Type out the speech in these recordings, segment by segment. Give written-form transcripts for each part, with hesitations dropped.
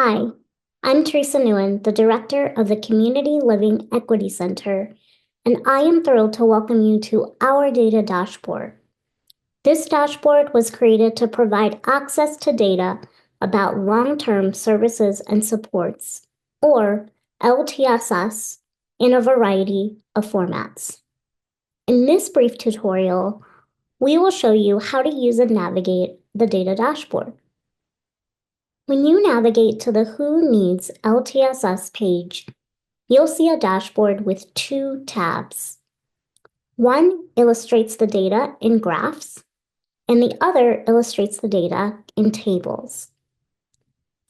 Hi, I'm Teresa Nguyen, the Director of the Community Living Equity Center, and I am thrilled to welcome you to our data dashboard. This dashboard was created to provide access to data about long-term services and supports, or LTSS, in a variety of formats. In this brief tutorial, we will show you how to use and navigate the data dashboard. When you navigate to the Who Needs LTSS page, you'll see a dashboard with two tabs. One illustrates the data in graphs, and the other illustrates the data in tables.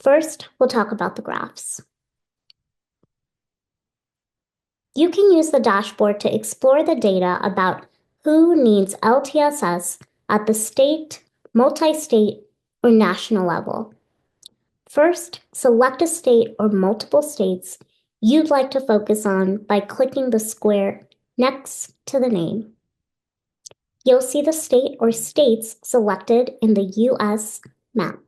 First, we'll talk about the graphs. You can use the dashboard to explore the data about who needs LTSS at the state, multi-state, or national level. First, select a state or multiple states you'd like to focus on by clicking the square next to the name. You'll see the state or states selected in the U.S. map.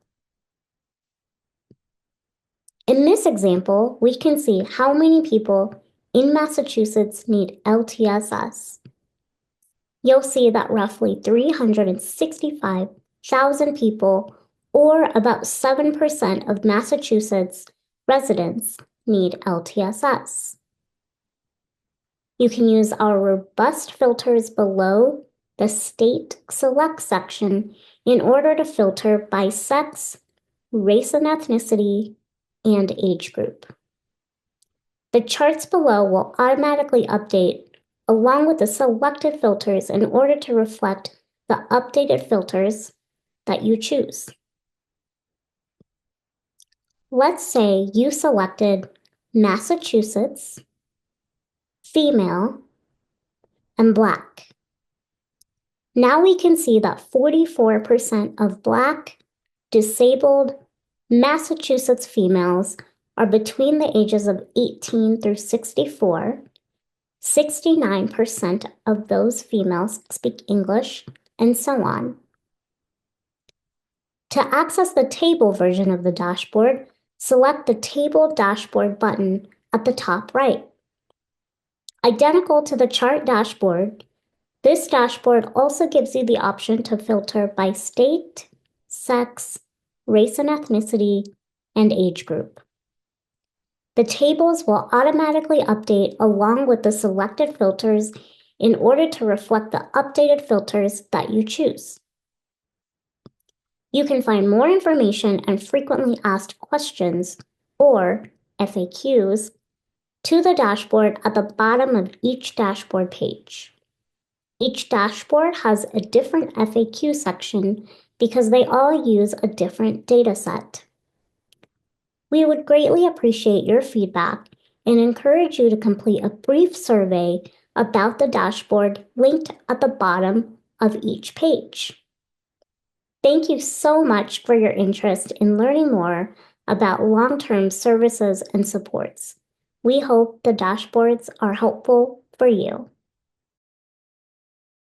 In this example, we can see how many people in Massachusetts need LTSS. You'll see that roughly 365,000 people, or about 7% of Massachusetts residents, need LTSS. You can use our robust filters below the State Select section in order to filter by sex, race and ethnicity, and age group. The charts below will automatically update along with the selected filters in order to reflect the updated filters that you choose. Let's say you selected Massachusetts, female, and Black. Now we can see that 44% of Black, disabled Massachusetts females are between the ages of 18 through 64. 69% of those females speak English, and so on. To access the table version of the dashboard, select the Table Dashboard button at the top right. Identical to the chart dashboard, this dashboard also gives you the option to filter by state, sex, race and ethnicity, and age group. The tables will automatically update along with the selected filters in order to reflect the updated filters that you choose. You can find more information and frequently asked questions, or FAQs, to the dashboard at the bottom of each dashboard page. Each dashboard has a different FAQ section because they all use a different data set. We would greatly appreciate your feedback and encourage you to complete a brief survey about the dashboard linked at the bottom of each page. Thank you so much for your interest in learning more about long-term services and supports. We hope the dashboards are helpful for you.